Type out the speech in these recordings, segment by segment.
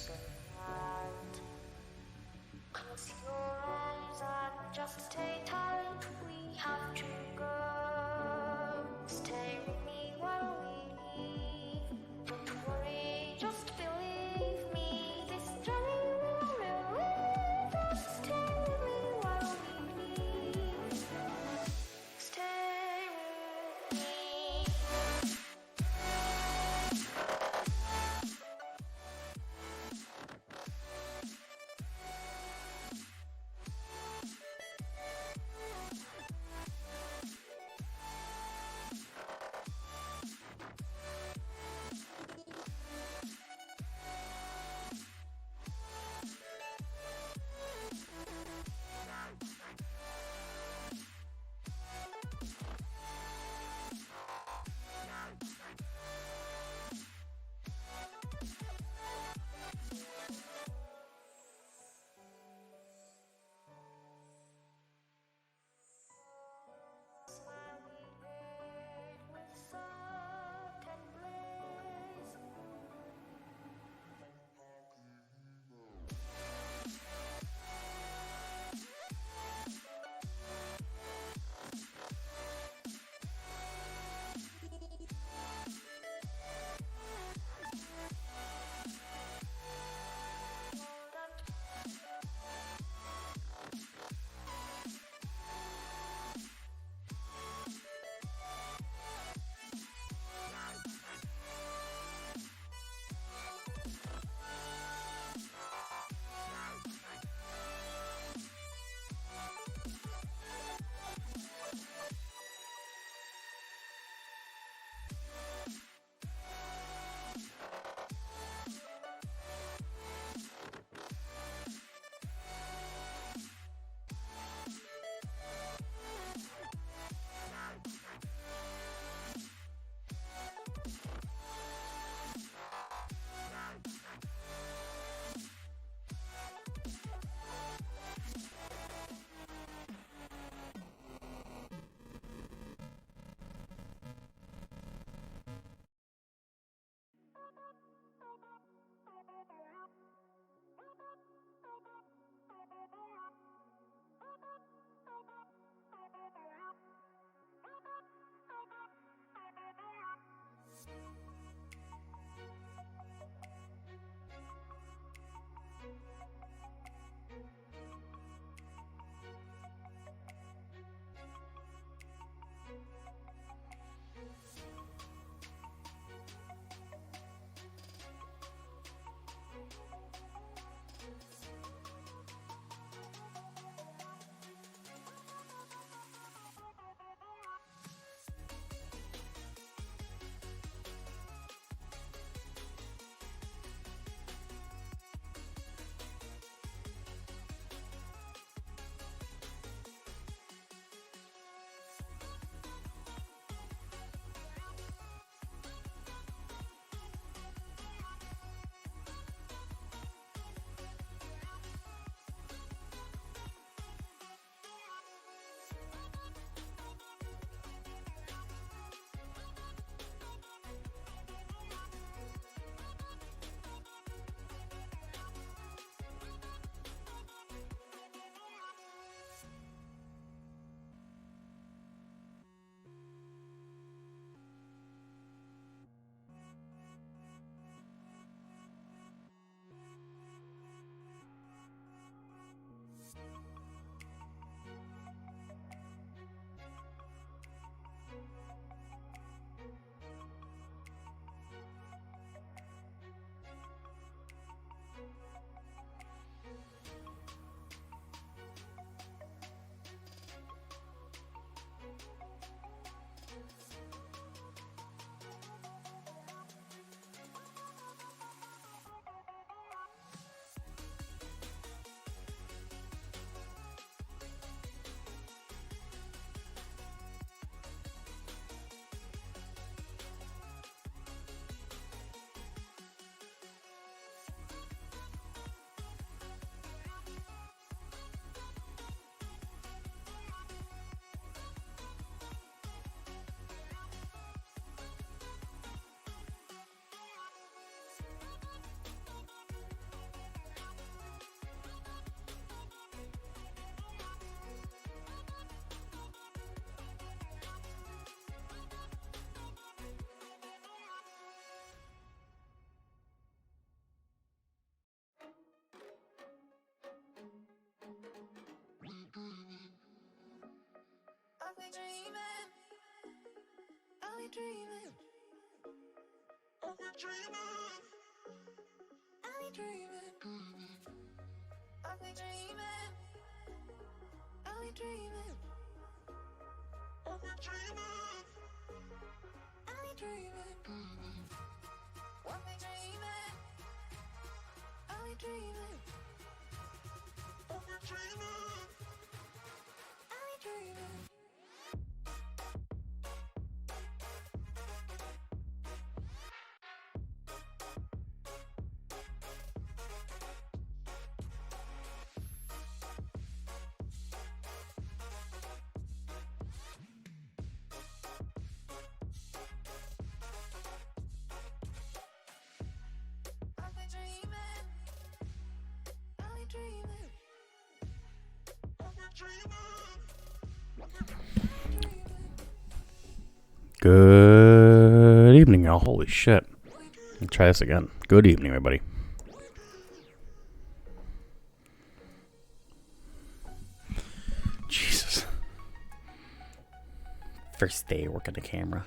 so right. Close your eyes and just stay tight. We have to go. Stay with me while we leave. Don't worry, just believe me. This journey will relieve us. Stay with me while we leave. Stay with me. Good evening, y'all. Holy shit. Let's try this again. Good evening, everybody. Jesus. First day working the camera.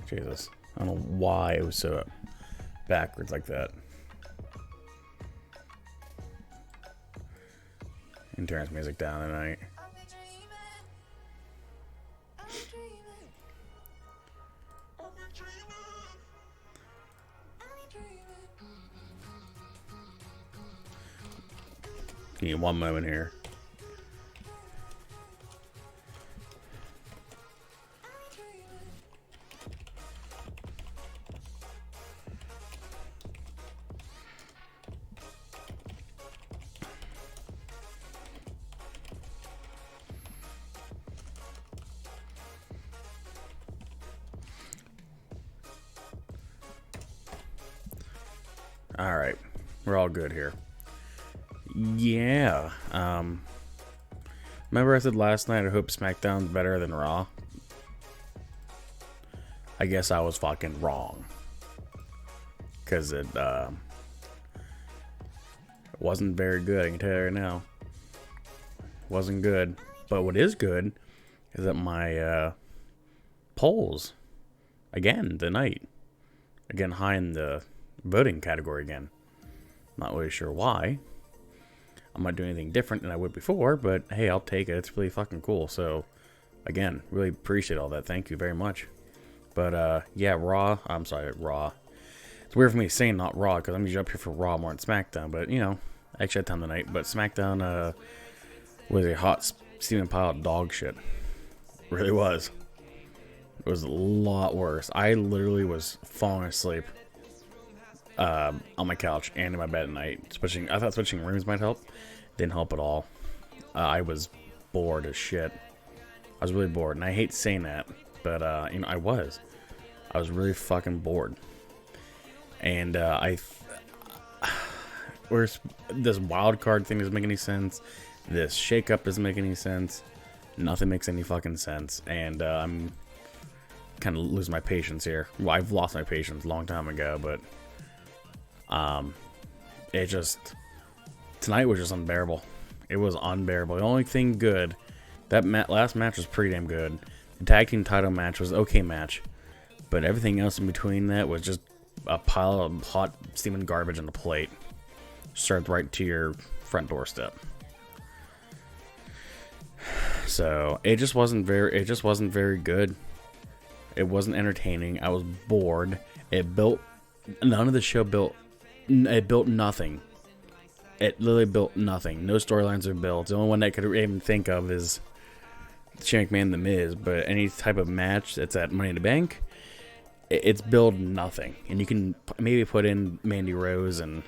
Jesus. I don't know why it was so backwards like that. And turns music down tonight. Give me one moment here. All right, we're all good here. Yeah. Remember I said last night I hope Smackdown's better than Raw? I guess I was fucking wrong. Because it wasn't very good, I can tell you right now. Wasn't good. But what is good is that my polls, again, tonight, again, high in the voting category again. Not really sure why. I'm not doing anything different than I would before, but hey, I'll take it. It's really fucking cool. So, again, really appreciate all that. Thank you very much. But, yeah, Raw. I'm sorry, Raw. It's weird for me saying not Raw, because I'm usually up here for Raw more than SmackDown. But, you know, I actually had time tonight. But SmackDown was a hot steaming pile of dog shit. It really was. It was a lot worse. I literally was falling asleep on my couch and in my bed at night. I thought switching rooms might help. Didn't help at all. I was bored as shit. I was really bored, and I hate saying that, but you know, I was really fucking bored. And where's this wild card thing doesn't make any sense. This shake-up doesn't make any sense. Nothing makes any fucking sense, and I'm kind of losing my patience here. Well, I've lost my patience a long time ago, but it just, tonight was just unbearable. It was unbearable. The only thing good, that last match was pretty damn good. The tag team title match was an okay match, but everything else in between that was just a pile of hot steaming garbage on the plate, served right to your front doorstep. So it just wasn't very good. It wasn't entertaining. I was bored. None of the show built nothing. It literally built nothing. No storylines are built. The only one that I could even think of is Shane McMahon and The Miz. But any type of match that's at Money in the Bank, it's built nothing. And you can maybe put in Mandy Rose and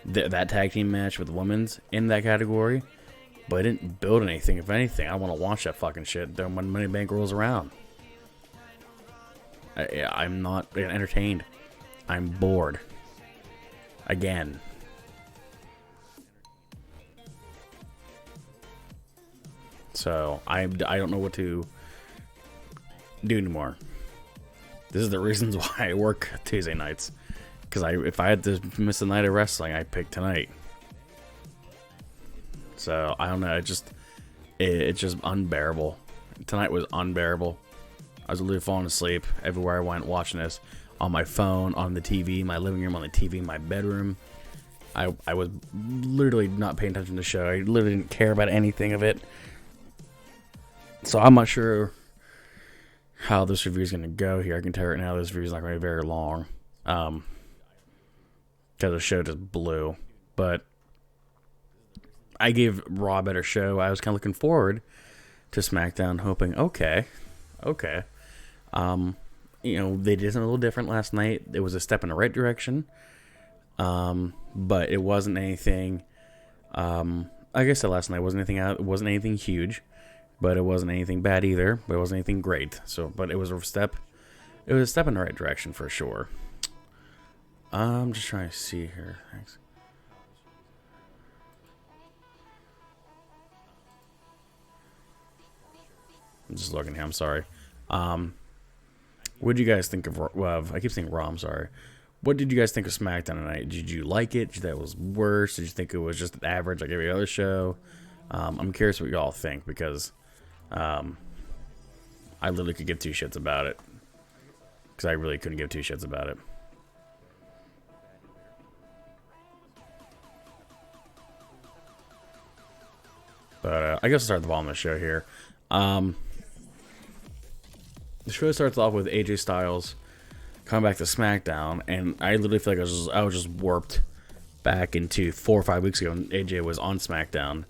that tag team match with the women's in that category. But it didn't build anything. If anything, I want to watch that fucking shit then when Money in the Bank rolls around. I'm not entertained. I'm bored. Again. So, I don't know what to do anymore. This is the reasons why I work Tuesday nights. Because if I had to miss a night of wrestling, I'd pick tonight. So I don't know. It's just unbearable. Tonight was unbearable. I was literally falling asleep everywhere I went watching this. On my phone, on the TV, my living room, on the TV, my bedroom. I was literally not paying attention to the show. I literally didn't care about anything of it. So I'm not sure how this review is going to go here. I can tell you right now this review is not going to be very long. Because the show just blew. But I gave Raw a better show. I was kind of looking forward to SmackDown, hoping, okay. You know, they did something a little different last night. It was a step in the right direction. But it wasn't anything, like I said last night, it wasn't anything huge, but it wasn't anything bad either, but it wasn't anything great. So, but it was a step in the right direction for sure. I'm just trying to see here. Thanks. I'm just looking here. I'm sorry. What did you guys think of? Well, I keep saying Raw. I'm sorry. What did you guys think of SmackDown tonight? Did you like it? Did you think it was worse? Did you think it was just average like every other show? I'm curious what y'all think because I literally could give two shits about it. Because I really couldn't give two shits about it. But I guess I'll start at the bottom of the show here. The show starts off with AJ Styles coming back to SmackDown, and I literally feel like I was just warped back into 4 or 5 weeks ago when AJ was on SmackDown.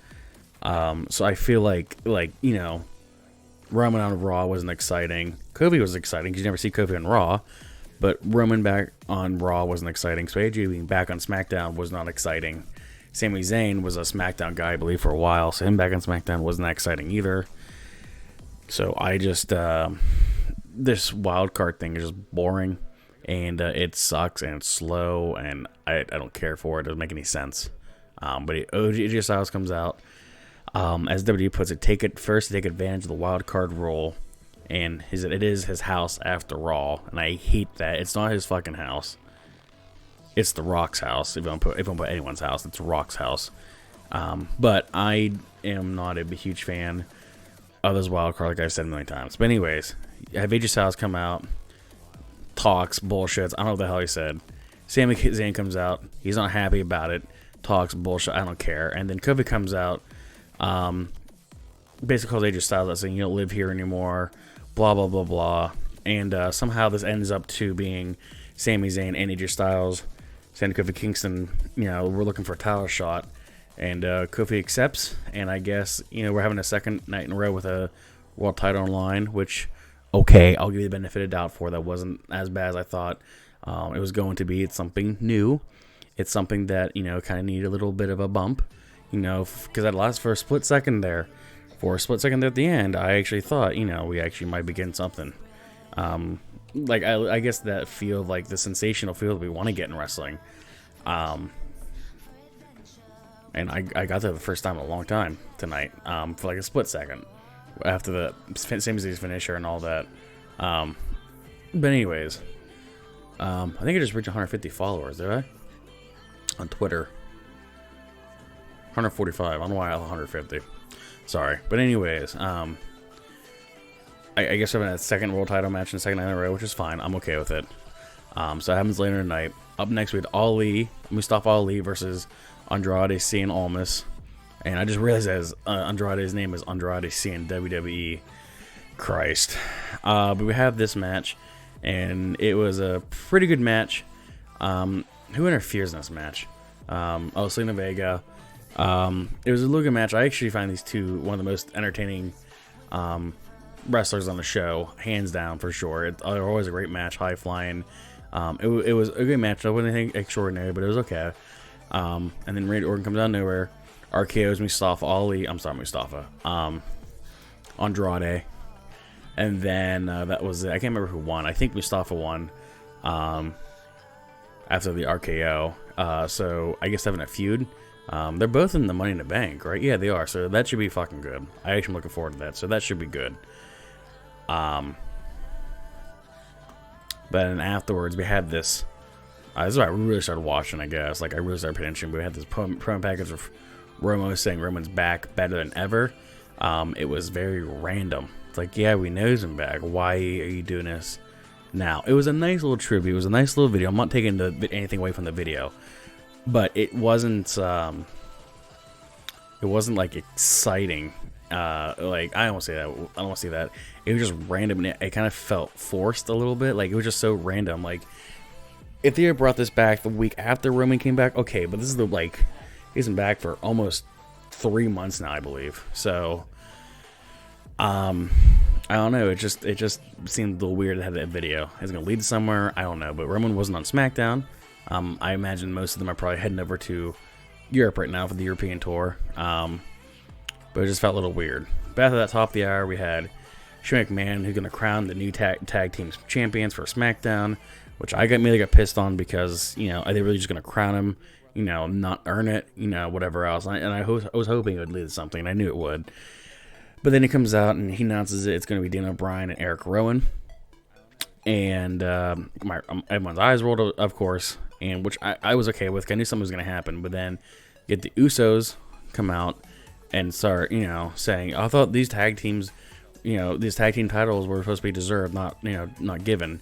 So I feel like you know, Roman on Raw wasn't exciting. Kofi was exciting because you never see Kofi on Raw, but Roman back on Raw wasn't exciting. So AJ being back on SmackDown was not exciting. Sami Zayn was a SmackDown guy, I believe, for a while, so him back on SmackDown wasn't that exciting either. So I just this wild card thing is just boring, and it sucks and it's slow, and I don't care for it. It doesn't make any sense. But AJ Styles comes out, as WWE puts it, take advantage of the wild card rule, and it is his house after Raw, and I hate that. It's not his fucking house. It's The Rock's house. If you don't put anyone's house, it's Rock's house. But I am not a huge fan of this wild card, like I've said a million times. But anyways, have AJ Styles come out, talks, bullshits. I don't know what the hell he said. Sami Zayn comes out. He's not happy about it. Talks, bullshit. I don't care. And then Kofi comes out, basically calls AJ Styles out, saying you don't live here anymore, blah, blah, blah, blah. And somehow this ends up to being Sami Zayn and AJ Styles saying to Kofi Kingston, you know, we're looking for a title shot. And Kofi accepts, and I guess, you know, we're having a second night in a row with a world title on line, which, okay, I'll give you the benefit of doubt for. That wasn't as bad as I thought it was going to be. It's something new. It's something that, you know, kind of needed a little bit of a bump, you know, because at last for a split second there at the end, I actually thought, you know, we actually might be getting something. Like, I guess that feel, like the sensational feel that we want to get in wrestling. And I got that the first time in a long time tonight, for like a split second, after the Sami Zayn's finisher and all that. But anyways, I think I just reached 150 followers, did I? On Twitter. 145, I don't know why I have 150. Sorry. But anyways, I guess I'm having a second world title match in the second night in a row, which is fine. I'm okay with it. So it happens later tonight. Up next, we had Mustafa Ali versus Andrade Cien Almas. And I just realized Andrade's name is Andrade Cien WWE. Christ. But we have this match, and it was a pretty good match. Who interferes in this match? Selena Vega. It was a really good match. I actually find these two one of the most entertaining wrestlers on the show, hands down for sure. They're always a great match, high flying. It was a good match. I wasn't anything extraordinary, but it was okay. And then Randy Orton comes out of nowhere, RKO's Andrade, and then that was it. I can't remember who won. I think Mustafa won after the RKO. So I guess having a feud. They're both in the Money in the Bank, right? Yeah, they are. So that should be fucking good. I actually am looking forward to that. So that should be good. But then afterwards, we had this. This is why I really started watching, I guess. Like, I really started paying attention. But we had this promo package of Roman was saying Roman's back better than ever. It was very random. It's like, yeah, we know he's back. Why are you doing this now? It was a nice little tribute. It was a nice little video. I'm not taking anything away from the video, but it wasn't like exciting. Like, I don't want to say that. I don't want to say that. It was just random. And it kind of felt forced a little bit. Like, it was just so random. Like, if they had brought this back the week after Roman came back, okay. But this is he's been back for almost 3 months now, I believe. So, I don't know. It just seemed a little weird to have that video. It's gonna lead somewhere. I don't know. But Roman wasn't on SmackDown. I imagine most of them are probably heading over to Europe right now for the European tour. But it just felt a little weird. But after that top of the hour, we had Shane McMahon, who's gonna crown the new tag team champions for SmackDown, which I got pissed on because, you know, are they really just gonna crown him? You know, not earn it, you know, whatever else. I was hoping it would lead to something. I knew it would. But then he comes out and he announces it's going to be Daniel Bryan and Eric Rowan. And everyone's eyes rolled, of course, and which I was okay with. I knew something was going to happen. But then get the Usos come out and start, you know, saying, I thought these tag teams, you know, these tag team titles were supposed to be deserved, not given.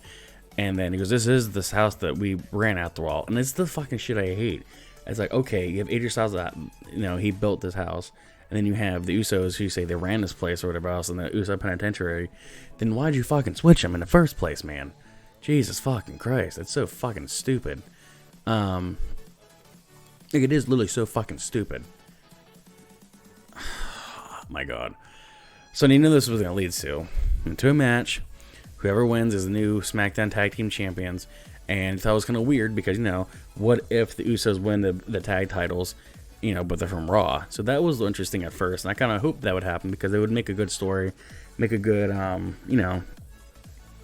And then he goes, this is this house that we ran after all. And it's the fucking shit I hate. It's like, okay, you have AJ Styles that, you know, he built this house. And then you have the Usos who say they ran this place or whatever else in the Uso Penitentiary. Then why'd you fucking switch them in the first place, man? Jesus fucking Christ. It's so fucking stupid. Like, it is literally so fucking stupid. Oh, my God. So you know this was going to lead to a match. Whoever wins is the new SmackDown Tag Team Champions. And that was kind of weird because, you know, what if the Usos win the tag titles, you know, but they're from Raw? So that was interesting at first. And I kind of hoped that would happen because it would make a good story, make a good, you know,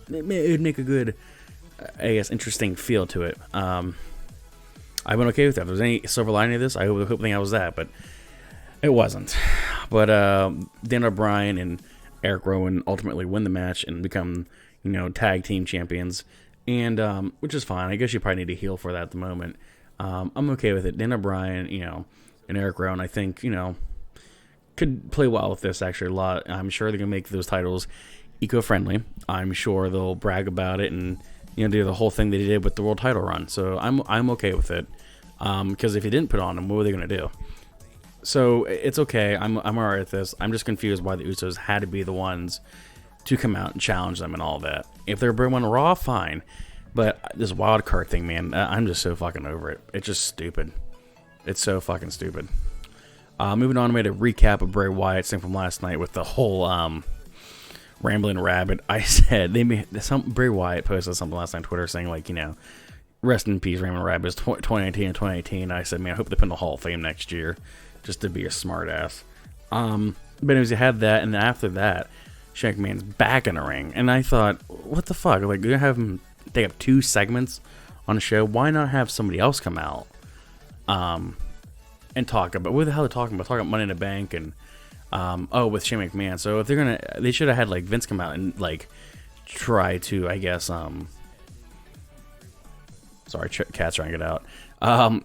it would make a good, I guess, interesting feel to it. I've been okay with that. If there's any silver lining of this, I was hoping I was that, but it wasn't. But Daniel Bryan and Eric Rowan ultimately win the match and become, you know, tag team champions, and which is fine. I guess you probably need to heal for that at the moment. I'm okay with it. Daniel Bryan, you know, and Eric Rowan, I think, you know, could play well with this actually a lot. I'm sure they're gonna make those titles eco-friendly. I'm sure they'll brag about it and, you know, do the whole thing they did with the world title run. So I'm okay with it. Because if you didn't put on them, what were they gonna do? So it's okay. I'm alright with this. I'm just confused why the Usos had to be the ones to come out and challenge them and all that. If they're bringing Raw, fine. But this wild card thing, man, I'm just so fucking over it. It's just stupid. It's so fucking stupid. Moving on, we had a recap of Bray Wyatt's thing from last night with the whole rambling rabbit. I said Bray Wyatt posted something last night on Twitter saying, like, you know, rest in peace, Rambling Rabbit. 2019 and 2018. I said, man, I hope they put in the Hall of Fame next year, just to be a smartass. But anyways, you had that, and then after that, Shane McMahon's back in the ring, and I thought, what the fuck? Like, you're gonna have him take up 2 segments on a show? Why not have somebody else come out, and talk about what the hell they're talking about? Talking about Money in the Bank and with Shane McMahon. So if they're gonna, they should have had like Vince come out and like try to, I guess, sorry, cat's trying to get out.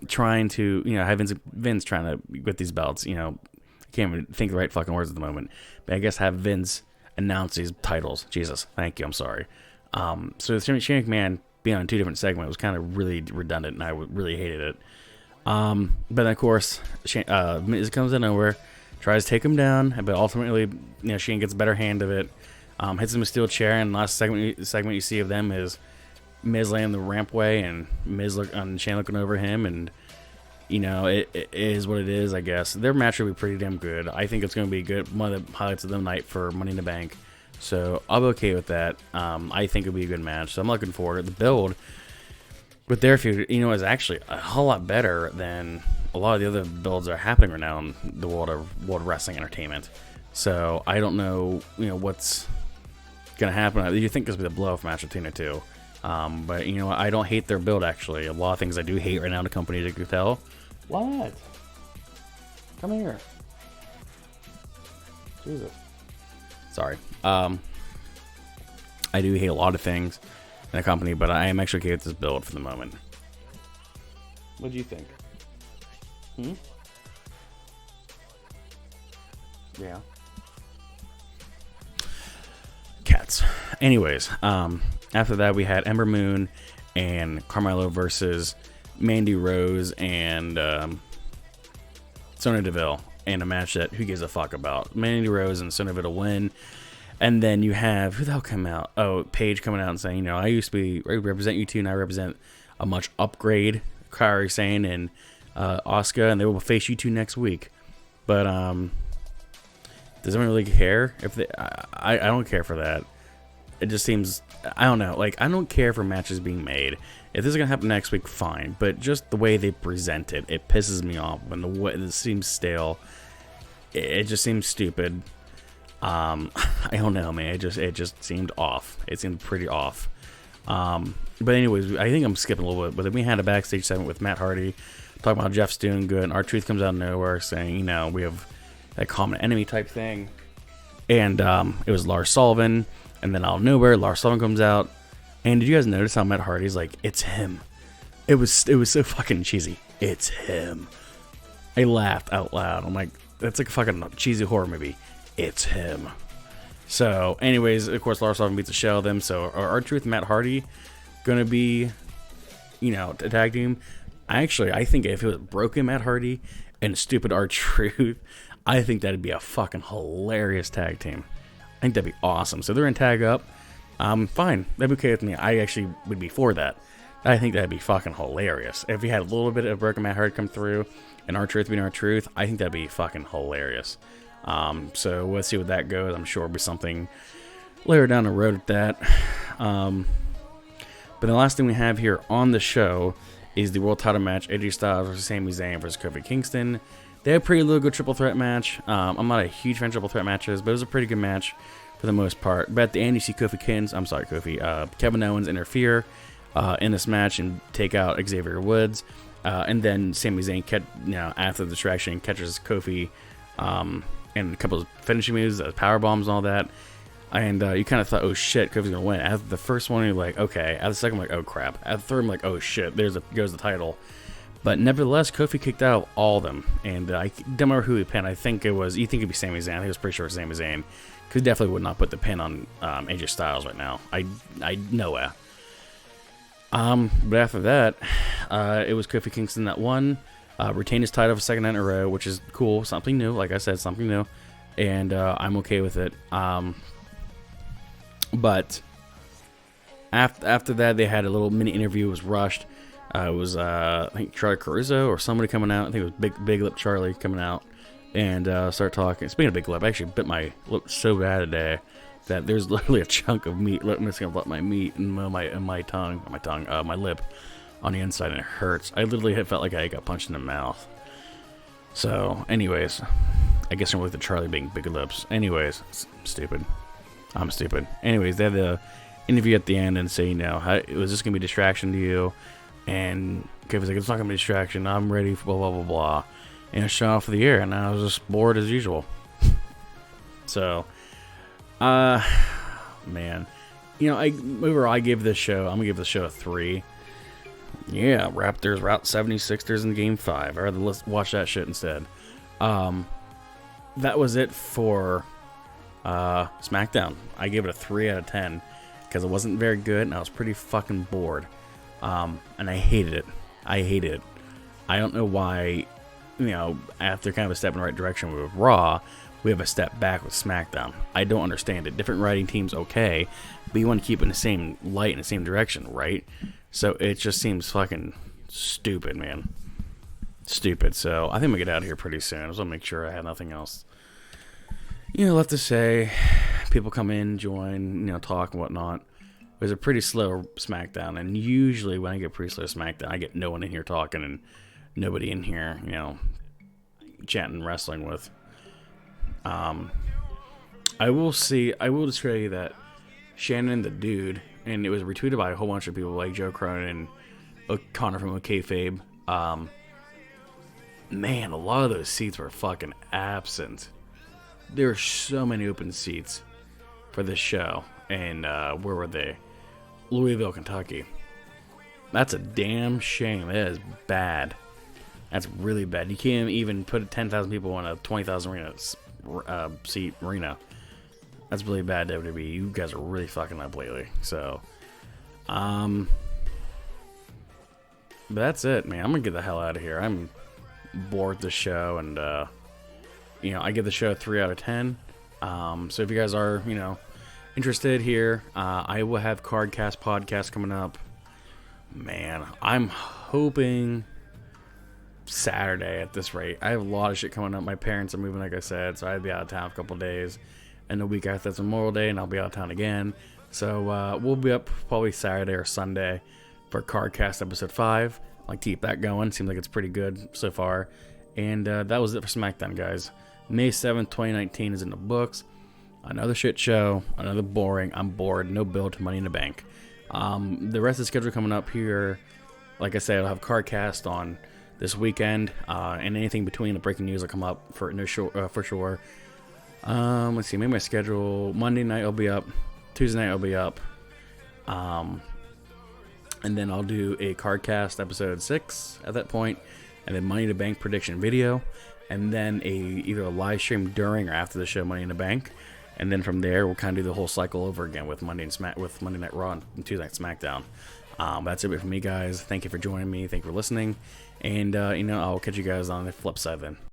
Trying to, you know, have Vince trying to get these belts. You know, I can't even think the right fucking words at the moment. But I guess have Vince announce these titles. Jesus, thank you. I'm sorry. So Shane McMahon being on 2 different segments was kind of really redundant, and I really hated it. But then of course, Miz comes in nowhere, tries to take him down, but ultimately, you know, Shane gets a better hand of it. Hits him with a steel chair, and the last segment you see of them is Miz laying the rampway and Shane looking over him, and you know, it is what it is, I guess. Their match will be pretty damn good. I think it's going to be good. One of the highlights of the night for Money in the Bank. So I'll be okay with that. I think it'll be a good match. So I'm looking forward. The build with their feud, you know, is actually a whole lot better than a lot of the other builds that are happening right now in the world of world wrestling entertainment. So I don't know, you know, what's going to happen. You think this will be the blow-off match with Tina too. But you know, I don't hate their build actually. A lot of things I do hate right now in the company, as you can tell. What? Come here. Jesus. Sorry. I do hate a lot of things in the company, but I am actually okay with this build for the moment. What do you think? Yeah. Cats. Anyways, after that we had Ember Moon and Carmelo versus Mandy Rose and Sonya Deville in a match that who gives a fuck about. Mandy Rose and Sonya Deville win. And then you have, who the hell come out? Oh, Paige coming out and saying, you know, I represent you two, and I represent a much upgrade, Kairi Sane and Asuka, and they will face you two next week. But does anyone really care? If they, I don't care for that. It just seems, I don't know. Like, I don't care for matches being made. If this is gonna happen next week, fine. But just the way they present it, it pisses me off. When the way it seems stale, it just seems stupid. I don't know, man. It just seemed off. It seemed pretty off. But anyways, I think I'm skipping a little bit. But then we had a backstage segment with Matt Hardy talking about Jeff's doing good, and R-Truth comes out of nowhere saying, you know, we have that common enemy type thing. And it was Lars Sullivan, and then out of nowhere, Lars Sullivan comes out. And did you guys notice how Matt Hardy's like, it's him? It was so fucking cheesy. It's him. I laughed out loud. I'm like, that's like a fucking cheesy horror movie. It's him. So, anyways, of course, Lars Sullivan beats the shell of them. So, are R-Truth and Matt Hardy gonna be, you know, a tag team? I think if it was broken Matt Hardy and stupid R-Truth, I think that'd be a fucking hilarious tag team. I think that'd be awesome. So they're in tag up. Fine. That'd be okay with me. I actually would be for that. I think that'd be fucking hilarious. If we had a little bit of broken Matt Hardy come through and R-Truth being R-Truth, I think that'd be fucking hilarious. So let's see what that goes. I'm sure it'll be something later down the road at that. But the last thing we have here on the show is the world title match, AJ Styles versus Sami Zayn versus Kofi Kingston. They had a pretty little good triple threat match. I'm not a huge fan of triple threat matches, but it was a pretty good match for the most part. But at the end, you see Kevin Owens interfere in this match and take out Xavier Woods. And then Sami Zayn, after the distraction, catches Kofi and a couple of finishing moves, power bombs and all that. And you kind of thought, oh shit, Kofi's gonna win. After the first one, you're like, okay. After the second, I'm like, oh crap. After the third, I'm like, oh shit, goes the title. But nevertheless, Kofi kicked out all of them. And I don't remember who he pinned. I think it was, you think it'd be Sami Zayn. I think it was pretty sure it was Sami Zayn. Because he definitely would not put the pin on AJ Styles right now. I know it. But after that, it was Kofi Kingston that won. Retained his title for second night in a row, which is cool. Something new, like I said, something new. And I'm okay with it. But after that, they had a little mini interview. It was rushed. It was, I think, Charlie Caruso or somebody coming out. I think it was Big Lip Charlie coming out and start talking. Speaking of Big Lip, I actually bit my lip so bad today that there's literally a chunk of meat missing off my meat and my lip on the inside, and it hurts. I literally felt like I got punched in the mouth. So, anyways, I guess I'm with the Charlie being big lips. Anyways, stupid. I'm stupid. Anyways, they had the interview at the end and say, was this gonna be a distraction to you? And Kev was like, it's not gonna be a distraction. I'm ready for blah blah blah blah. And it shot off of the air, and I was just bored as usual. So, man, I give this show. I'm gonna give the show a 3. Yeah, Raptors route 76ers in Game 5. I'd rather watch that shit instead. That was it for Smackdown. I gave it a 3 out of 10 because it wasn't very good, and I was pretty fucking bored. And I hated it. I don't know why, after kind of a step in the right direction with Raw, we have a step back with SmackDown. I don't understand it. Different writing teams, okay, but you want to keep it in the same light, in the same direction, right? So it just seems fucking stupid, man. Stupid. So I think I'm going to get out of here pretty soon. I just want to make sure I have nothing else left to say. People come in, join, talk and whatnot. It was a pretty slow SmackDown, and usually when I get pretty slow SmackDown, I get no one in here talking and nobody in here, chatting wrestling with. I will just show you that Shannon the Dude, and it was retweeted by a whole bunch of people like Joe Cronin and Connor from OKFabe. Man, a lot of those seats were fucking absent. There were so many open seats for this show, and where were they? Louisville, Kentucky. That's a damn shame. That is bad. That's really bad. You can't even put 10,000 people in a 20,000 seat arena. That's really bad, WWE. You guys are really fucking up lately. So, but that's it, man. I'm gonna get the hell out of here. I'm bored with the show, and I give the show 3 out of 10. So if you guys are, interested here, I will have Cardcast podcast coming up. Man, I'm hoping Saturday at this rate. I have a lot of shit coming up. My parents are moving, like I said, so I'll be out of town a couple days. And the week after that's Memorial Day, and I'll be out of town again. So we'll be up probably Saturday or Sunday for Cardcast episode 5. I like to keep that going. Seems like it's pretty good so far. And that was it for Smackdown, guys. May 7th, 2019 is in the books. Another shit show. Another boring. I'm bored. No build to Money in the Bank. The rest of the schedule coming up here, like I said, I'll have Cardcast on this weekend. And anything between the breaking news will come up for sure. Let's see, maybe my schedule. Monday night I'll be up. Tuesday night I'll be up. And then I'll do a Cardcast episode 6 at that point, and then Money in the Bank prediction video, and then either a live stream during or after the show Money in the Bank, and then from there we'll kind of do the whole cycle over again with Monday Night Raw and Tuesday Night SmackDown. That's it for me, guys. Thank you for joining me. Thank you for listening, and I'll catch you guys on the flip side then.